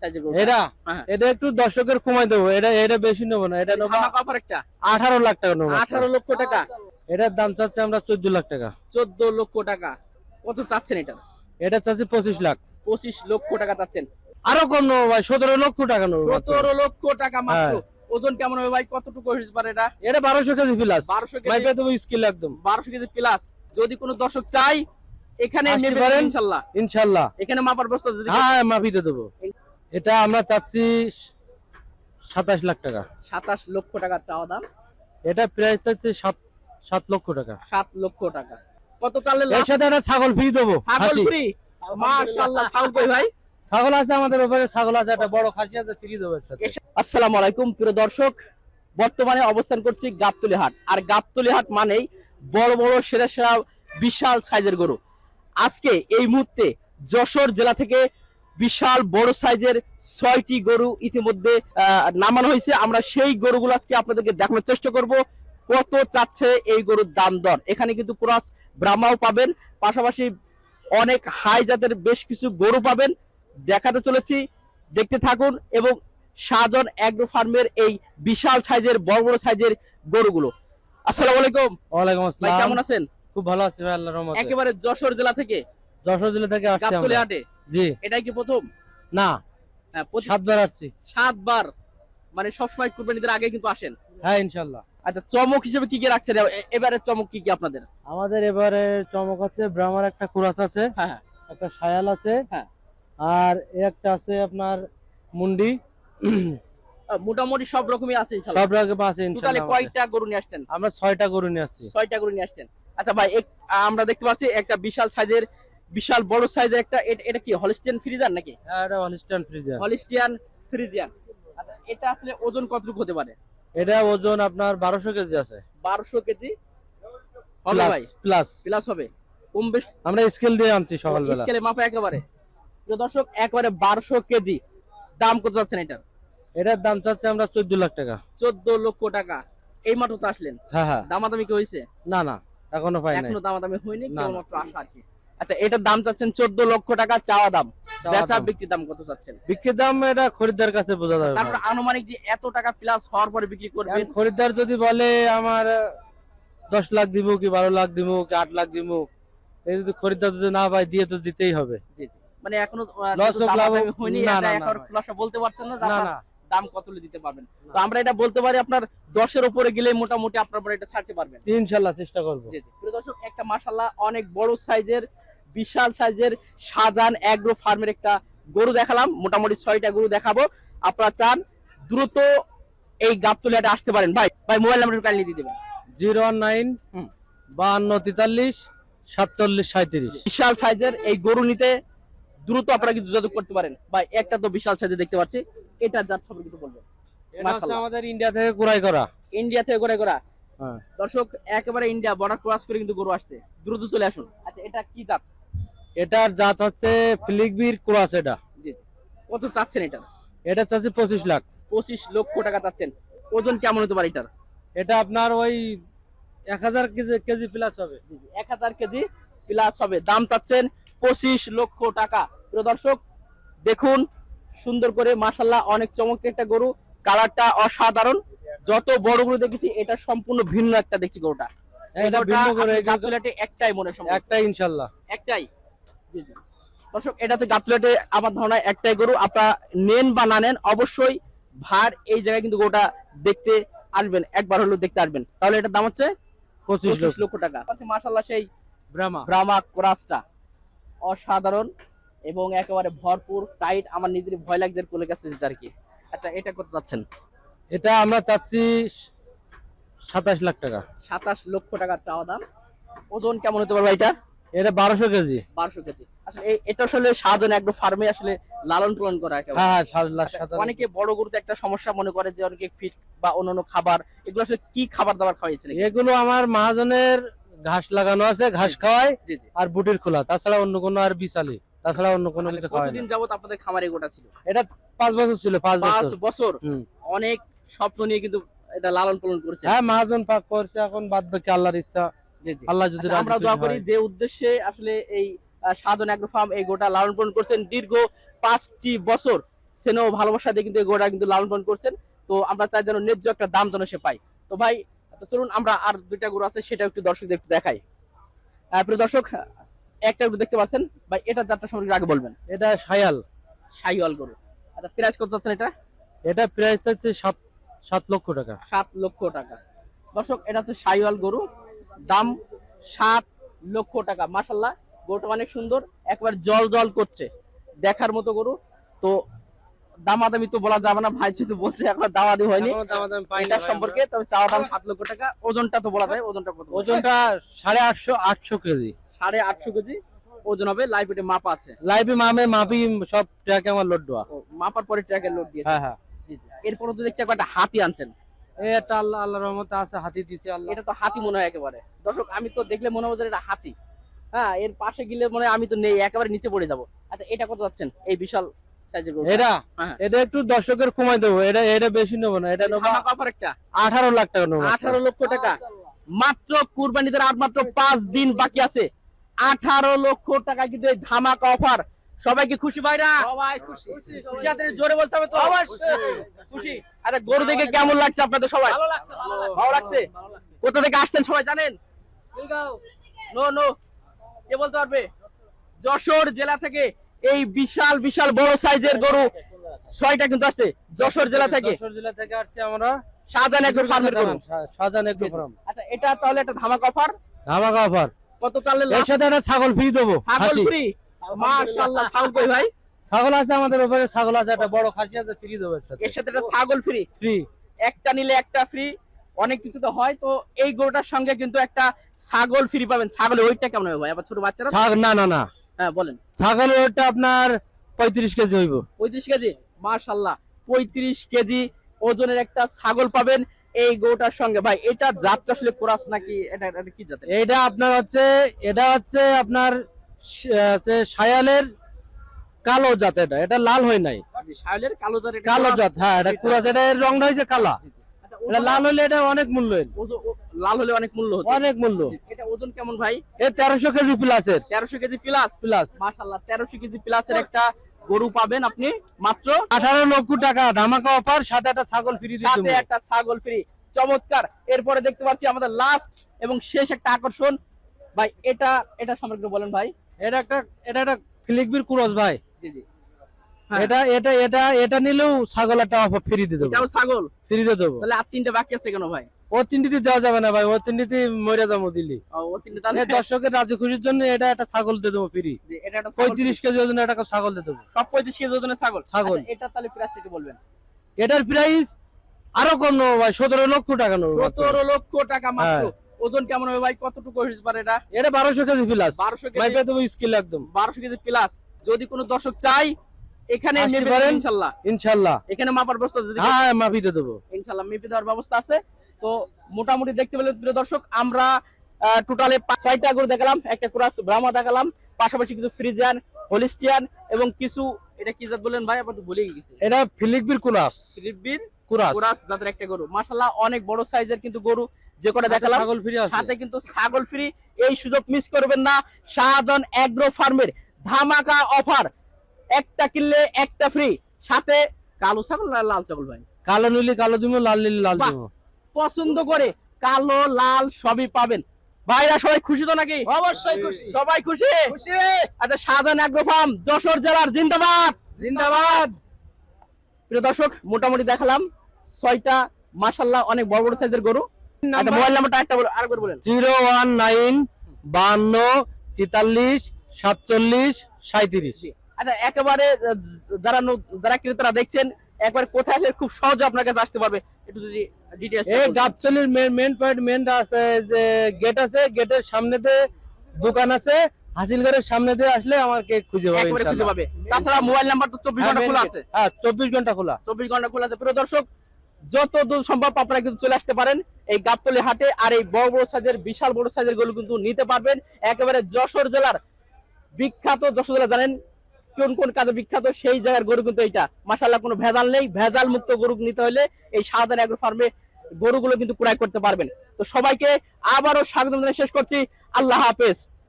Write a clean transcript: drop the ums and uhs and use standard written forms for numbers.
সাইজের গরু এটা হ্যাঁ এটা একটু দর্শকের কমাই দেবো, এটা বেশি নেবো না, এটা নেবো ধামাকা অফার একটা 18 লাখ টাকা নেবো। 18 লক্ষ টাকা। এটার দাম চাচ্ছি আমরা 14 লাখ টাকা। 14 লক্ষ টাকা। কত চাচ্ছেন এটা? এটা চাচ্ছি 25 লাখ। 25 লক্ষ টাকা চাচ্ছেন। আরো কম নেবো ভাই, 17 লক্ষ টাকা নেবো। 17 লক্ষ টাকা মাত্র। হ্যাঁ। ওজন কেমন হবে ভাই? কতটুকু হতে পারে এটা? এটা 1200 কেজি প্লাস। 1200 কেজি। মাইপে দেবো স্কিল একদম 1200 কেজি প্লাস। যদি কোনো দর্শক চাই এখানে আসতে নেবে পারেন। ইনশাআল্লাহ। ইনশাআল্লাহ এখানে মাপার ব্যবস্থা যদি হ্যাঁ মাপিতে দেবো। এটা আমরা চাচ্ছি 27 লাখ টাকা। 27 লক্ষ টাকা চাওয়া দাম। এটা প্রাইস চাচ্ছি 7 লক্ষ টাকা। 7 লক্ষ টাকা। কত চালে এর লাস্ট? সাথে একটা ছাগল ফ্রি দেবো। ছাগল খাসি। ফ্রি। মাশাআল্লাহ। ছাগল কই ভাই? ছাগল আছে আমাদের উপরে, ছাগল আছে, একটা বড় খাসি আছে, ফ্রি দেবো এর সাথে। আসসালামু আলাইকুম প্রিয় দর্শক, বর্তমানে অবস্থান করছি গাবতলী হাট। আর গাবতলী হাট মানেই বড় বড় সেরা সেরা বিশাল সাইজের গরু। আজকে এই মুহূর্তে যশোর জেলা থেকে বিশাল বড় সাইজের 6টি গরু ইতিমধ্যে নামানো হয়েছে। আমরা সেই গরুগুলো আজকে আপনাদেরকে দেখানোর চেষ্টা করব কত চাচ্ছে এই গরুর দাম দর। এখানে কিন্তু ক্রস ব্রাহ্মাও পাবেন, পাশাপাশি অনেক হাই জাতের বেশ কিছু গরু পাবেন। দেখাতে চলেছি, দেখতে থাকুন। এবং শাহজাহান এগ্রো ফার্মের এই বিশাল সাইজের বড় বড় সাইজের গরুগুলো। আসসালামু আলাইকুম। ওয়ালাইকুম ভাই আসসালাম। কেমন আছেন? খুব ভালো আছি ভাই, আল্লাহর রহমতে। একেবারে যশোর জেলা থেকে যশোর জেলা থেকে আসছি গাবতলী আমরা। হাটে। জি এটাই কি প্রথম? না, হ্যাঁ, 7 বার আসছি। 7 বার। মানে সবসময় কুরবানিদের আগে কিন্তু আসেন। হ্যাঁ ইনশাআল্লাহ। আচ্ছা, চমক হিসেবে কি কি রাখছেন এবারে? চমক কি কি আপনাদের? আমাদের এবারে চমক আছে, ব্রাহ্মার একটা কুরাস আছে, হ্যাঁ হ্যাঁ একটা সায়াল আছে, হ্যাঁ। আর একটা আছে আপনার মুন্ডি। মোটামুটি সব রকমই আছে ইনশাআল্লাহ। সব রকম আছে টোটালি ইনশাআল্লাহ। কয়টা গরু নিয়ে আসছেন? আমরা 6টা গরু নিয়ে আসছি। 6টা গরু নিয়ে আসছেন। আচ্ছা ভাই, আমরা দেখতে পাচ্ছি একটা বিশাল সাইজের, বিশাল বড় সাইজের একটা, এটা কি হলিস্টিয়ান ফ্রিজিয়ান নাকি? হ্যাঁ এটা হলিস্টাইন ফ্রিজিয়ান। Holstein Friesian. আচ্ছা, এটা আসলে ওজন কতটুকু হতে পারে? এটা ওজন আপনার 1200 কেজি আছে। 1200 কেজি হবে ভাই? প্লাস প্লাস হবে। কম বেশ আমরা স্কেল দিয়ে আনছি সকালবেলা। স্কেলে মাপা একেবারে। প্রিয় দর্শক, একেবারে 1200 কেজি। দাম কত যাচ্ছেন এটার? এটার দাম চাচ্ছি আমরা 14 লাখ টাকা। 14 লক্ষ টাকা। এই মাত্র তো আসলেন, হ্যাঁ হ্যাঁ। দামাদামি কি হয়েছে? না না, এখনো পাই নাই। এখনো দামাদামি হয়নি, না, কেবলমাত্র আশা আর কি। আচ্ছা, এটার দাম চাচ্ছেন 14 লক্ষ টাকা চাওয়া দাম। চাওয়া বেচা দাম। বিক্রি দাম কত চাচ্ছেন? বিক্রির দাম এটা খরিদ্দার কাছে বোঝা যাবে। তারপর আনুমানিক যে এত টাকা প্লাস হওয়ার পরে বিক্রি করবেন? এখন খরিদ্দার যদি বলে আমার 10 লাখ দিব, কি 12 লাখ দিব, কি 8 লাখ দিব, এই যদি খরিদ্দার যদি না পাই, দিয়ে তো দিতেই হবে। জি জি। মানে এখনো লস হোক লাভ হোক, হয়নি, না, এটা না, এখন না, খুলাসা বলতে পারছেন না যে না আপনার না। দাম কত হলে দিতে পারবেন। তো আমরা এটা বলতে পারি আপনার 10 এর উপরে গেলে মোটামুটি আপনার পরে এটা ছাড়তে পারবেন। জি, ইনশাআল্লাহ চেষ্টা করব। জি জি। প্রিয় দর্শক, একটা মাশাআল্লাহ অনেক বড় সাইজের বিশাল সাইজের শাহজাহান এগ্রো ফার্মের একটা গরু দেখালাম। মোটামুটি 6টা গরু দেখাবো। আপনারা চান দ্রুত এই গাবতলী হাটে আসতে পারেন। ভাই মোবাইল নাম্বারটা কাইন্ডলি দিয়ে দিবেন। 019 হুম। 52 43 47 37। বিশাল সাইজের এই গরু নিতে দ্রুত আপনারা কিন্তু যোগাযোগ করতে পারেন। ভাই একটা তো বিশাল সাইজের দেখতে পাচ্ছি, এটা জাত সম্পর্কে কিছু বলবেন? এটা হচ্ছে মাশাআল্লাহ। আমাদের ইন্ডিয়া থেকে কুরাই করা। ইন্ডিয়া থেকে করে করা। হ্যাঁ। দর্শক, একেবারে ইন্ডিয়া বর্ডার ক্রস করে কিন্তু গরু আসছে। দ্রুত চলে আসুন। আচ্ছা, এটা কি জাত? এটার জাত হচ্ছে ফিলিকবির ক্রস। এটা জি জি। কত চাচ্ছেন এটা? এটা চাচ্ছি 25 লাখ। 25 লক্ষ টাকা চাচ্ছেন। ওজন কেমন হতে পারে এটার? এটা আপনার ওই 1000 কেজি প্লাস হবে। 1000 কেজি প্লাস হবে। দাম চাচ্ছেন 25 লক্ষ টাকা। প্রিয় দর্শক, দেখুন সুন্দর করে, মাশাআল্লাহ অনেক চমৎকার একটা গরু। কালারটা অসাধারণ। যত বড় গরু দেখেছি, এটা সম্পূর্ণ ভিন্ন একটা দেখছি গরুটা। এটা ভিন্ন করে গাবতলীতে একটাই মনে সম্ভব। একটাই ইনশাআল্লাহ। একটাই। জি জি। দর্শক, এটা তো গাবতলীতে আমার ধারণা একটাই গরু। আপনারা নেন বা না নেন, অবশ্যই ভার এই জায়গায় কিন্তু গরুটা দেখতে আসবেন, একবার হলেও দেখতে আসবেন। তাহলে এটার দাম হচ্ছে 25 লক্ষ টাকা। মাশাআল্লাহ সেই ব্রাহ্মা ক্রাসটা অসাধারণ এবং একেবারে ভরপুর টাইট। আমার নিজেরই ভয় লাগছে কোলে কাছে যেতে আর কি। আচ্ছা, এটা কত যাচ্ছেন? এটা আমরা চাচ্ছি 27 লাখ টাকা। 27 লক্ষ টাকা চাওয়া দাম। ওজন কেমন হতে পারবে এটা? এটা 1200 কেজি। 1200 কেজি। আসলে এটা আসলে শাহজাহান এগ্রো ফার্মে আসলে লালন পালন করা একেবারে। হ্যাঁ 7 লাখ। আচ্ছা, অনেকে বড় গরুতে একটা সমস্যা মনে করে যে অনেকে ফিট বা অন্যান্য খাবার, এগুলো আসলে কি খাবার দাবার খাওয়াইছেন? এগুলো আমার মহাজনের ঘাস লাগানো আছে, ঘাস খাওয়ায় জি জি। আর বুটির খোলা, তাছাড়া অন্য কোনো আর বিচালি, তাছাড়া অন্য কোনো কিছু খাওয়ায় কতদিন না। যাবত আপনাদের খামারে গোটা ছিল? এটা 5 বছর ছিল। 5 5 বছর। বছর। হুম। অনেক স্বপ্ন নিয়ে কিন্তু এটা লালন পালন করেছে। হ্যাঁ মহাজন পাক করছে, এখন বাদ বাকি আল্লাহর ইচ্ছা। জি জি। আল্লাহ যদি আচ্ছা, আমরা রাজি দোয়া খুশি করি হয়। যে উদ্দেশ্যে আসলে এই শাহজাহান এগ্রো ফার্ম এই গোটা লালন পালন করছেন দীর্ঘ 5টি বছর, স্নেহ ভালোবাসা দিয়ে কিন্তু এই গরুটা কিন্তু লালন পালন করছেন। তো আমরা চাই যেন ন্যায্য একটা দাম যেন সে পায়। তো ভাই তো চলুন আমরা আর দুইটা গরু আছে সেটা একটু দর্শকদের একটু দেখাই। প্রিয় দর্শক, একটা গরু দেখতে পাচ্ছেন ভাই, এটা যাত্রা সম্পর্কে আগে বলবেন। এটা শায়াল। শাহিওয়াল গরু। আচ্ছা, প্রাইস কত যাচ্ছেন এটা? এটা প্রাইস হচ্ছে 7 লক্ষ টাকা। 7 লক্ষ টাকা। দর্শক, এটা হচ্ছে শাহিওয়াল গরু, দাম 7 লক্ষ টাকা। মাশাআল্লাহ, গরুটা অনেক সুন্দর, একবার জল জল করছে, দেখার মতো গরু। তো দামাদামি তো বলা যাবে না, ভাই যেহেতু বলছে এখন দামাদামি হয়নি এখনো দামাদামি পাইনি এটা ভাই সম্পর্কে। তবে চাওয়া দাম 7 লক্ষ টাকা। ওজনটা তো বলা যায়, ওজনটা কত? ওজনটা 850 কেজি। 850 কেজি ওজন হবে। লাইভ এটে মাপা আছে? লাইভে মাপি সব ট্র্যাকে আমার লোড দেওয়া। ও, মাপার পরে ট্র্যাকের লোড দিয়েছে। হ্যাঁ হ্যাঁ। জি জি। এরপরে তো দেখছি একটা হাতি আনছেন। এটা আল্লাহর রহমতে আছে, হাতি দিছে আল্লাহ। এটা তো হাতি মনে হয় একেবারে। দর্শক, আমি তো দেখলে মনে হয় যে এটা হাতি। হ্যাঁ, এর পাশে গেলে মনে হয় আমি তো নেই, একেবারে নিচে পড়ে যাব। আচ্ছা, এটা কত যাচ্ছেন এই বিশাল সাইজের গরু? এটা হ্যাঁ। এটা একটু দর্শকের কমাই দেবো, এটা বেশি নেবো না, এটা নেবো ধামাকা অফার একটা 18 লাখ টাকা নেবো। 18 লক্ষ টাকা। মাত্র কুরবানিদের আর মাত্র 5 দিন বাকি আছে। 18 লক্ষ টাকা কিন্তু এই ধামাকা অফার। সবাই কি খুশি ভাইরা? সবাই খুশি। খুশি হাতে জোরে বলতে হবে তো। অবশ্যই খুশি। আচ্ছা, গরু দেখে কেমন লাগছে আপনাদের সবাই? ভালো লাগছে, ভালো লাগছে। ভালো লাগছে? ভালো লাগছে। কোথা থেকে আসছেন সবাই জানেন? খিলগাঁও। নো নো, কে বলতে পারবে? যশোর জেলা থেকে এই বিশাল বিশাল বড় সাইজের গরু 6টা কিন্তু আছে যশোর জেলা থেকে। যশোর জেলা থেকে আসছি আমরা। শাহজাহান এগ্রো ফার্মের গরু। Shahjahan agro farm. আচ্ছা, এটা তাহলে একটা ধামাকা অফার। ধামাকা অফার। কত চাললে এর সাথে একটা ছাগল ফ্রি দেবো। ছাগল খাসি। ফ্রি? মাশাআল্লাহ, ছাগল কই ভাই? ছাগল আছে আমাদের উপরে, ছাগল আছে, একটা বড় খাসি আছে, ফ্রি দেবো এর সাথে। এর সাথে একটা ছাগল ফ্রি। ফ্রি। একটা নিলে একটা ফ্রি, অনেক কিছু তো হয়। তো এই গরুটার সঙ্গে কিন্তু একটা ছাগল ফ্রি পাবেন। ছাগলের ওয়েটটা কেমন হবে ভাই? আবার ছোট বাচ্চারা। না না না, হ্যাঁ বলেন। ছাগলের ওটা আপনার 35 কেজি হইব। 35 কেজি? মাশাআল্লাহ, 35 কেজি ওজনের একটা ছাগল পাবেন এই গরুটার সঙ্গে। ভাই, এটা জাতটা আসলে ক্রস নাকি এটা এটা কি জাতের? এটা আপনার হচ্ছে, এটা হচ্ছে আপনার শায়ালের কালো জাত। এটা লাল হয় নাই, জি, শাইলের কালো জাত। এটা কালো ক্রস। জাত। হ্যাঁ, এটা কুরাস, এটা এর রংটা হয়েছে কালা। জি, জি। আচ্ছা, এটা লাল হলে এটা অনেক মূল্য, লাল হলে অনেক মূল্য হতো। অনেক মূল্য। এটা ওজন কেমন ভাই? এ 1300 কেজি প্লাসের। 1300 কেজি প্লাস? প্লাস। মাশাআল্লাহ, 1300 কেজি প্লাসের একটা গরু পাবেন আপনি মাত্র 18 লক্ষ টাকা ধামাকা অফার, সাথে একটা ছাগল ফ্রি দিতে সাথে একটা ছাগল ফ্রি। চমৎকার। এরপরে দেখতে পাচ্ছি আমাদের লাস্ট এবং শেষ একটা আকর্ষণ। ভাই, এটা সম্পর্কে বলেন ভাই। এটা একটা ফিলিকবির ক্রস ভাই। জি জি। হ্যাঁ। এটা নিলেও ছাগল একটা অফার ফ্রি দিয়ে দেবো। এটাও ছাগল? ফ্রি দিয়ে দেবো। তাহলে আর 3টে বাকি আছে কেন ভাই? ও 3টি দেওয়া যাবে না ভাই, ও 3টি মরে যাবো দিলি। ও 3টে তাহলে দর্শকের রাজি খুশির জন্য এটা একটা ছাগল দিয়ে দেবো ফ্রি। জি, এটা একটা ছাগল 35 কেজি ওজনের একটা ছাগল দিয়ে দেবো। সব 35 কেজি ওজনের ছাগল। ছাগল। আচ্ছা, এটা তাহলে প্রাইস থেকে বলবেন। এটার প্রাইস আরো কম নেবো ভাই, 17 লক্ষ টাকা নেবো। 17 লক্ষ টাকা মাত্র। হ্যাঁ। ওজন কেমন হবে ভাই? কতটুকু হতে পারে এটা? এটা 1200 কেজি প্লাস। 1200 কেজি। মাইপে দেবো স্কিল একদম। 1200 কেজি প্লাস। যদি কোনো দর্শক চাই এখানে আসতে মেপে পারেন। দেবেন ইনশাআল্লাহ। ইনশাআল্লাহ। এখানে মাপার ব্যবস্থা যদি হ্যাঁ, মাপি দিয়ে দেবো। ইনশাআল্লাহ মেপে দেওয়ার ব্যবস্থা আছে। তো মোটামুটি দেখতে পেলেন প্রিয় দর্শক, আমরা টোটালে 6টা গরু দেখালাম, একটা ক্রস ব্রাহ্মা দেখালাম, পাশাপাশি কিছু ফ্রিজিয়ান, হলিস্টিয়ান এবং কিছু, এটা কি জাত বলেন ভাই? আপনি তো ভুলে গেছি। এটা ফিলিকবির কুরাস। ফিলিপিন কুরাস। কুরাস জাতের একটা গরু। মাশাআল্লাহ, অনেক বড় সাইজের কিন্তু গরু যে কটা দেখালাম। ছাগল ফ্রি আছে। সাথে কিন্তু ছাগল ফ্রি। এই সুযোগ মিস করবেন না। শাহজাহান এগ্রো ফার্মের ধামাকা অফার, একটা কিনলে একটা ফ্রি, সাথে কালো ছাগল আর লাল ছাগল ভাই। কালো নিলে কালো দিব, লাল নিলে লাল বাহ। দিব। পছন্দ করে কালো লাল সবই পাবেন। ভাইরা সবাই খুশি তো নাকি? অবশ্যই খুশি। সবাই খুশি? খুশি। আচ্ছা, শাহজাহান এগ্রো ফার্ম যশোর জেলার জিন্দাবাদ জিন্দাবাদ। প্রিয় দর্শক, মোটামুটি দেখালাম 6টা মাশাআল্লাহ অনেক বড় বড় সাইজের গরু। আচ্ছা, মোবাইল নাম্বারটা একটা আরেকবার বলেন। 019 52 43 47 37। আচ্ছা, একেবারে যারা ক্রেতারা দেখছেন, একবার কোথায় আসলে খুব সহজে আপনার কাছে আসতে পারবে, একটু যদি ডিটেইলস। এই গাবতলির মেন পয়েন্ট, মেনটা আছে যে গেট আছে, গেটের সামনেতে দোকান আছে, হাসিলগড়ের সামনে দিয়ে আসলে আমাকে খুঁজে পাবে একেবারে খুঁজে ইনশাআল্লাহ। পাবে। তাছাড়া মোবাইল নাম্বার তো 24 ঘন্টা খোলা আছে। হ্যাঁ, 24 ঘন্টা খোলা। 24 ঘন্টা খোলা আছে। প্রিয় দর্শক, যত দূর সম্ভব আপনারা কিন্তু চলে আসতে পারেন এই গাবতলী হাটে। আর এই বড় বড় সাইজের, বিশাল বড় সাইজের গরু কিন্তু নিতে পারবেন। একেবারে যশোর জেলার বিখ্যাত, যশোর জেলা জানেন কোন কোন কাজে বিখ্যাত, সেই জায়গার গরু কিন্তু এইটা। মাশাআল্লাহ, কোনো ভেজাল নেই। ভেজাল মুক্ত গরু নিতে হলে এই শাহজাহান এগ্রো ফার্মে গরুগুলো কিন্তু ক্রয় করতে পারবেন। তো সবাইকে আবারও স্বাগত জানিয়ে শেষ করছি। আল্লাহ হাফেজ।